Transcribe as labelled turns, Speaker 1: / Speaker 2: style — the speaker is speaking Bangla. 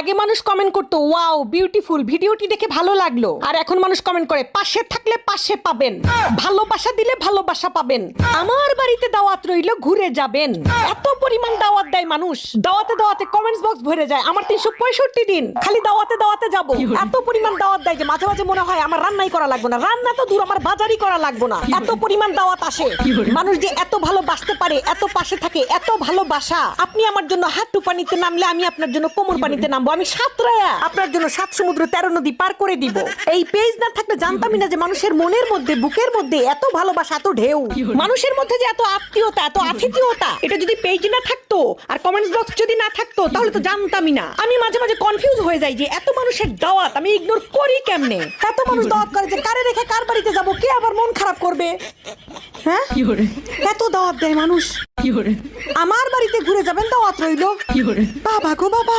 Speaker 1: আগে মানুষ কমেন্ট করতো ওয়াও বিউটিফুল, ভিডিওটি দেখে ভালো লাগলো, আর এখন মানুষ কমেন্ট করে পাশে থাকলে পাশে পাবেন, ভালোবাসা দিলে ভালোবাসা পাবেন, আমার বাড়িতে দাওয়াত রইলো ঘুরে যাবেন। এত পরিমাণ দাওয়াত দেয় মানুষ, দাওয়াতে দাওয়াতে কমেন্টস বক্স ভরে যায়। আমার 365 দিন খালি দাওয়াতে দাওয়াতে যাব। এত পরিমাণ দাওয়াত দেয় যে মাঝে মাঝে মনে হয় আমার রান্নাই করা লাগবে না, রান্না তো দূর, আমার বাজারই করা লাগবে না। এত পরিমাণ দাওয়াত আসে। মানুষ যে এত ভালোবাসতে পারে, এত পাশে থাকে, এত ভালোবাসা। আপনি আমার জন্য হাঁটু পানিতে নামলে আমি আপনার জন্য কোমর পানিতে নামবো। আমি সাঁতরায়া আপনার জন্য 7 সমুদ্র 13 নদী পার করে দিব। এই পেজ না থাকলে জানতামই না যে মানুষের মনের মধ্যে, বুকের মধ্যে এত ভালোবাসা, এত ঢেউ, মানুষের মধ্যে যে এত আত্মীয়তা, এত আতিথেয়তা। এটা যদি পেজ না থাকতো আর কমেন্টস বক্স যদি না থাকতো তাহলে তো জানতামই না। আমি মাঝে মাঝে কনফিউজ হয়ে যাই যে এত মানুষের দাওয়াত আমি ইগনোর করি কেমনে। এত মানুষ দাওয়াত করে যে কারে রেখে কার বাড়িতে যাব, কে আবার মন খারাপ করবে। হ্যাঁ, এত দাওয়াত দেয় মানুষ। আমার বাড়িতে ঘুরে যাবেন, দাওয়াত রইলো। বাবা গো বাবা।